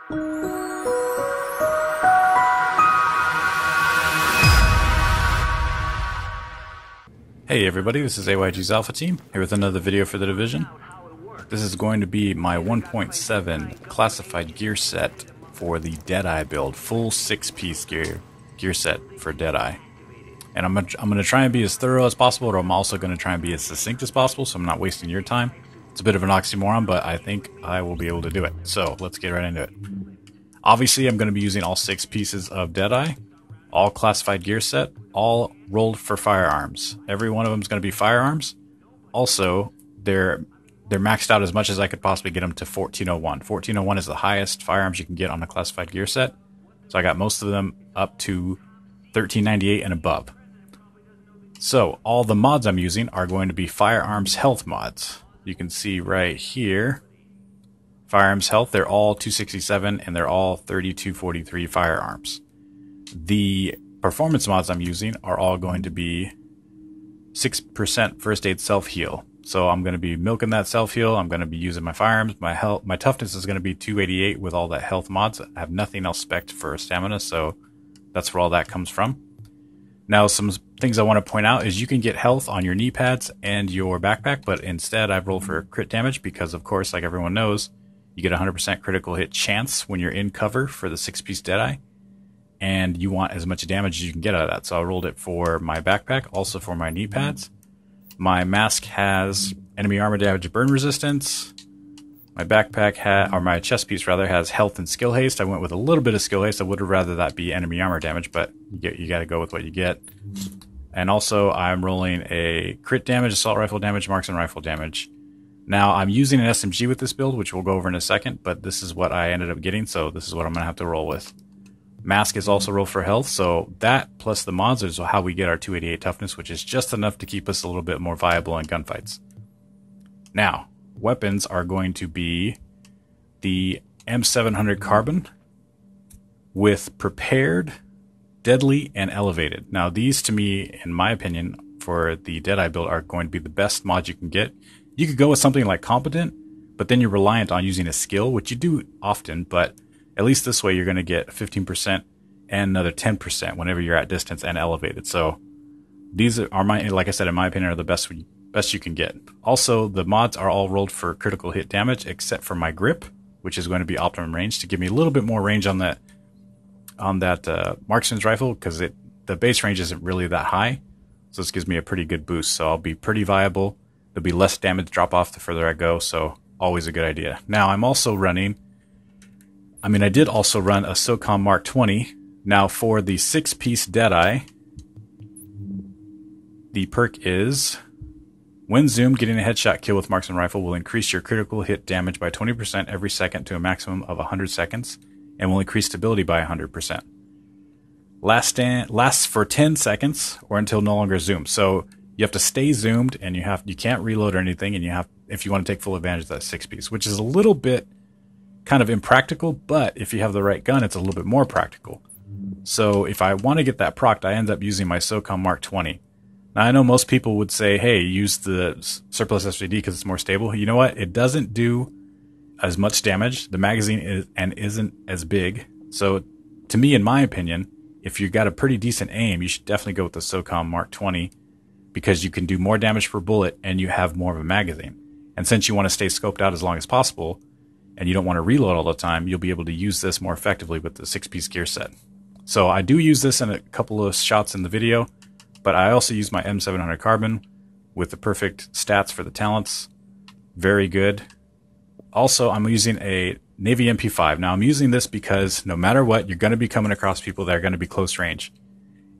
Hey everybody, this is AYG's Alpha Team, here with another video for the Division. This is going to be my 1.7 classified gear set for the DeadEYE build, full 6-piece gear set for DeadEYE. And I'm going to try and be as thorough as possible, but I'm also going to try and be as succinct as possible, so I'm not wasting your time. It's a bit of an oxymoron, but I think I will be able to do it. So let's get right into it. Obviously, I'm going to be using all 6 pieces of DeadEYE. All classified gear set, all rolled for firearms. Every one of them is going to be firearms. Also, they're maxed out as much as I could possibly get them to 1401. 1401 is the highest firearms you can get on a classified gear set. So I got most of them up to 1398 and above. So all the mods I'm using are going to be firearms health mods. You can see right here, firearms health, they're all 267 and they're all 3243 firearms. The performance mods I'm using are all going to be 6% first aid self-heal. So I'm going to be milking that self-heal. I'm going to be using my firearms. My toughness is going to be 288 with all that health mods. I have nothing else spec'd for stamina, so that's where all that comes from. Now, some things I want to point out is you can get health on your knee pads and your backpack, but instead I've rolled for crit damage because, of course, like everyone knows, you get a 100% critical hit chance when you're in cover for the 6-piece DeadEYE. And you want as much damage as you can get out of that. So I rolled it for my backpack, also for my knee pads. My mask has enemy armor damage burn resistance. My backpack or my chest piece rather, has health and skill haste. I went with a little bit of skill haste. I would have rather that be enemy armor damage, but you got to go with what you get. And also I'm rolling a crit damage, assault rifle damage, marksman rifle damage. Now I'm using an SMG with this build, which we'll go over in a second, but this is what I ended up getting, so this is what I'm going to have to roll with. Mask is also rolled for health, so that plus the mods is how we get our 288 toughness, which is just enough to keep us a little bit more viable in gunfights. Now, weapons are going to be the M700 Carbon with Prepared, Deadly, and Elevated. Now, these to me, in my opinion, for the DeadEYE build are going to be the best mods you can get. You could go with something like Competent, but then you're reliant on using a skill, which you do often, but at least this way you're going to get 15% and another 10% whenever you're at distance and elevated. So these are like I said, in my opinion, are the best you can get. Also, the mods are all rolled for critical hit damage except for my grip, which is going to be optimum range to give me a little bit more range on that marksman's rifle, because the base range isn't really that high. So this gives me a pretty good boost. So I'll be pretty viable. There'll be less damage drop off the further I go. So always a good idea. Now I'm also running. I did also run a SOCOM Mark 20. Now for the 6-piece DeadEYE, the perk is, when zoomed, getting a headshot kill with marksman rifle will increase your critical hit damage by 20% every second to a maximum of 100 seconds, and will increase stability by 100%. Lasts for 10 seconds or until no longer zoomed. So you have to stay zoomed, and you can't reload or anything, and if you want to take full advantage of that 6-piece, which is a little bit kind of impractical, but if you have the right gun, it's a little bit more practical. So if I want to get that procced, I end up using my SOCOM Mark 20. Now I know most people would say, hey, use the surplus SVD because it's more stable. You know what? It doesn't do as much damage. The magazine isn't as big. So to me, in my opinion, if you've got a pretty decent aim, you should definitely go with the SOCOM Mark 20 because you can do more damage per bullet and you have more of a magazine. And since you want to stay scoped out as long as possible, and you don't want to reload all the time, you'll be able to use this more effectively with the 6-piece gear set. So I do use this in a couple of shots in the video, but I also use my M700 Carbon with the perfect stats for the talents. Very good. Also, I'm using a Navy MP5. Now I'm using this because no matter what, you're going to be coming across people that are going to be close range.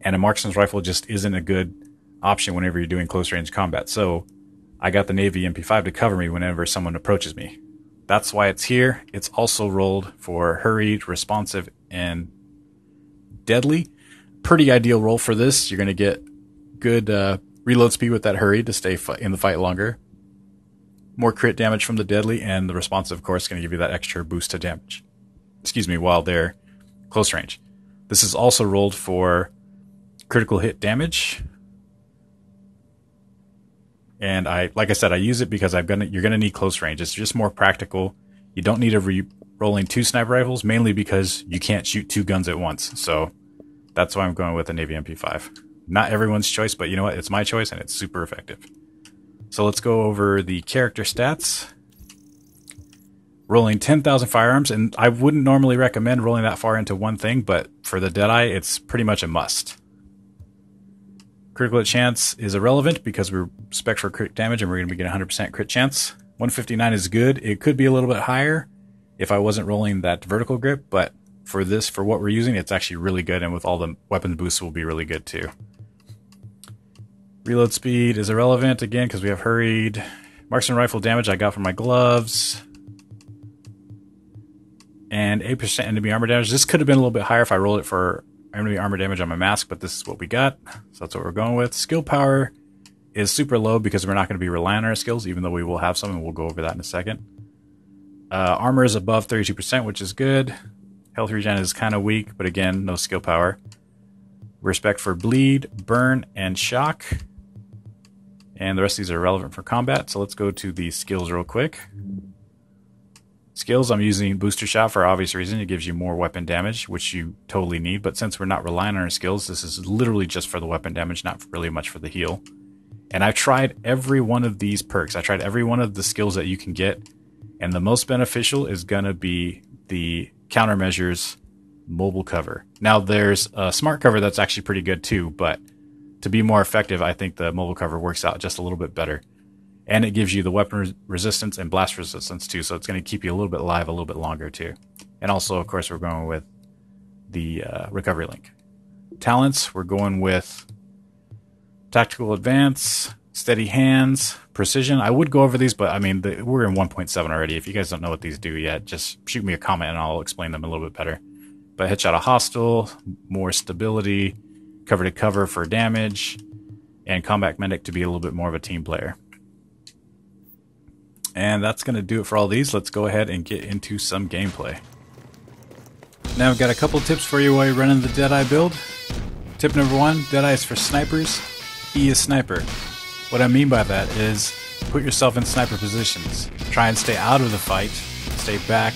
And a marksman's rifle just isn't a good option whenever you're doing close range combat. So I got the Navy MP5 to cover me whenever someone approaches me. That's why it's here. It's also rolled for hurried, responsive, and deadly. Pretty ideal roll for this. You're going to get good reload speed with that hurry to stay in the fight longer. More crit damage from the deadly, and the responsive, of course, is going to give you that extra boost to damage. While they're close range. This is also rolled for critical hit damage. And like I said, I use it because you're gonna need close range. It's just more practical. You don't need to rolling 2 sniper rifles, mainly because you can't shoot 2 guns at once. So that's why I'm going with the Navy MP5. Not everyone's choice, but you know what? It's my choice and it's super effective. So let's go over the character stats. Rolling 10,000 firearms, and I wouldn't normally recommend rolling that far into one thing, but for the DeadEye, it's pretty much a must. Critical hit chance is irrelevant because we're spec for crit damage and we're going to be getting 100% crit chance. 159 is good. It could be a little bit higher if I wasn't rolling that vertical grip, but for this, for what we're using, it's actually really good, and with all the weapons boosts will be really good too. Reload speed is irrelevant, again, because we have hurried. Marksman rifle damage I got from my gloves. And 8% enemy armor damage. This could have been a little bit higher if I rolled it for enemy armor damage on my mask, but this is what we got. So that's what we're going with. Skill power is super low because we're not going to be relying on our skills, even though we will have some, and we'll go over that in a second. Armor is above 32%, which is good. Health regen is kind of weak, but again, no skill power. Respect for bleed, burn, and shock. And the rest of these are relevant for combat, so let's go to the skills real quick. Skills, I'm using Booster Shot for obvious reason. It gives you more weapon damage, which you totally need, but since we're not relying on our skills, this is literally just for the weapon damage, not really much for the heal. And I've tried every one of these perks. I tried every one of the skills that you can get, and the most beneficial is going to be the Countermeasures mobile cover. Now, there's a smart cover that's actually pretty good too, but to be more effective, I think the mobile cover works out just a little bit better. And it gives you the weapon resistance and blast resistance too, so it's going to keep you a little bit alive a little bit longer too. And also, of course, we're going with the recovery link. Talents, we're going with Tactical Advance, Steady Hands, Precision. I would go over these, but I mean, we're in 1.7 already. If you guys don't know what these do yet, just shoot me a comment and I'll explain them a little bit better. But Headshot a Hostile, more stability, Cover to Cover for damage, and Combat Medic to be a little bit more of a team player. And that's going to do it for all these. Let's go ahead and get into some gameplay. Now I've got a couple tips for you while you're running the DeadEye build. Tip number 1, DeadEye is for snipers. E is sniper. What I mean by that is put yourself in sniper positions. Try and stay out of the fight, stay back,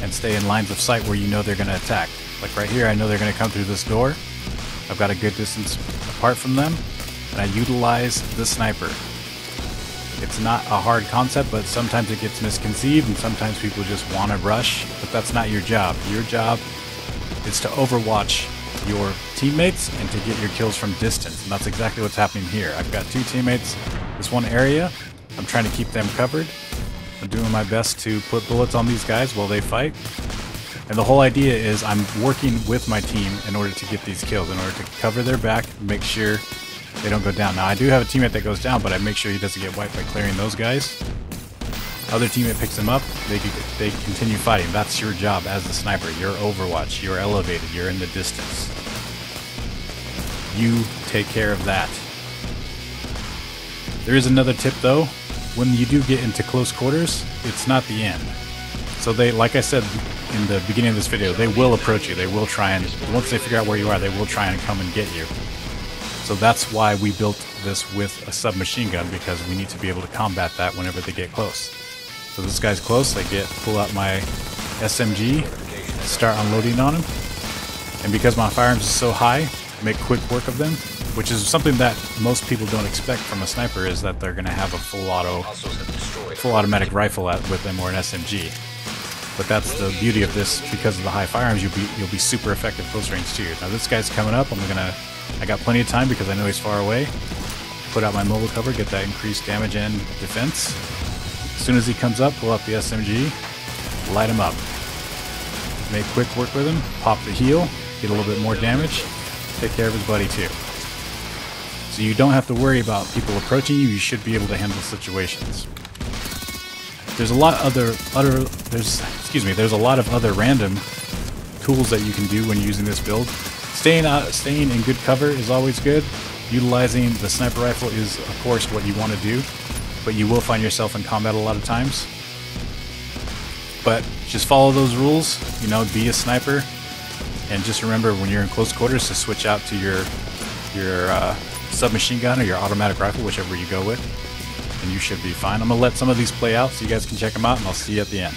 and stay in lines of sight where you know they're going to attack. Like right here, I know they're going to come through this door. I've got a good distance apart from them, and I utilize the sniper. It's not a hard concept, but sometimes it gets misconceived, and sometimes people just want to rush, but that's not your job. Your job is to overwatch your teammates and to get your kills from distance, and that's exactly what's happening here. I've got 2 teammates, this one area, I'm trying to keep them covered. I'm doing my best to put bullets on these guys while they fight, and the whole idea is I'm working with my team in order to get these kills, in order to cover their back, make sure they don't go down. Now, I do have a teammate that goes down, but I make sure he doesn't get wiped by clearing those guys. Other teammate picks him up, they continue fighting. That's your job as the sniper. You're Overwatch, you're elevated, you're in the distance. You take care of that. There is another tip though. When you do get into close quarters, it's not the end. So they, like I said in the beginning of this video, they will approach you. They will try and, once they figure out where you are, they will try and come and get you. So that's why we built this with a submachine gun, because we need to be able to combat that whenever they get close. So this guy's close, pull out my SMG, start unloading on him. And because my firearms is so high, make quick work of them, which is something that most people don't expect from a sniper, is that they're going to have a full automatic rifle with them, or an SMG. But that's the beauty of this. Because of the high firearms, you'll be super effective close range too. Now this guy's coming up. I got plenty of time because I know he's far away. Put out my mobile cover, get that increased damage and defense. As soon as he comes up, pull out the SMG, light him up. Make quick work with him, pop the heal, get a little bit more damage, take care of his buddy too. So you don't have to worry about people approaching you. You should be able to handle situations. There's a lot of other random tools that you can do when using this build. Staying in good cover is always good. Utilizing the sniper rifle is, of course, what you want to do, but you will find yourself in combat a lot of times. But just follow those rules, be a sniper, and just remember when you're in close quarters to switch out to your submachine gun or your automatic rifle, whichever you go with, and you should be fine. I'm going to let some of these play out so you guys can check them out, and I'll see you at the end.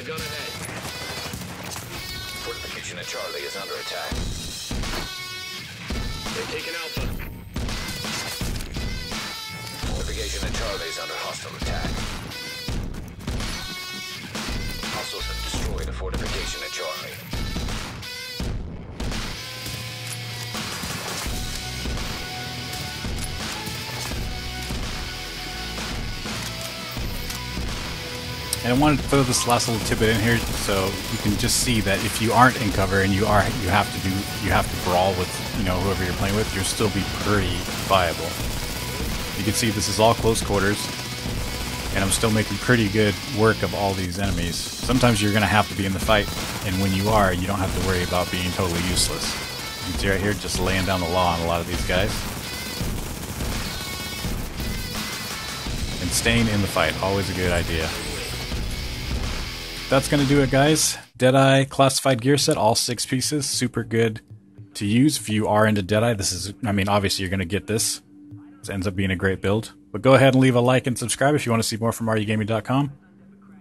gun ahead. Fortification at Charlie is under attack. They're taking Alpha. Fortification at Charlie is under hostile attack. Hostiles have destroyed a fortification at Charlie. And I wanted to throw this last little tidbit in here so you can just see that if you aren't in cover and you have to brawl with whoever you're playing with, you'll still be pretty viable. You can see this is all close quarters, and I'm still making pretty good work of all these enemies. Sometimes you're gonna have to be in the fight, and when you are, you don't have to worry about being totally useless. You can see right here, just laying down the law on a lot of these guys. And staying in the fight, always a good idea. That's going to do it, guys. DeadEye classified gear set, all 6 pieces. Super good to use if you are into DeadEye. This is, I mean, obviously you're going to get this. This ends up being a great build. But go ahead and leave a like and subscribe if you want to see more from RUgaming.com.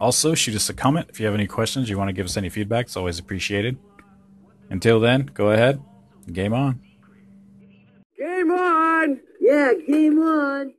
Also, shoot us a comment if you have any questions, you want to give us any feedback. It's always appreciated. Until then, go ahead. Game on. Game on! Yeah, game on!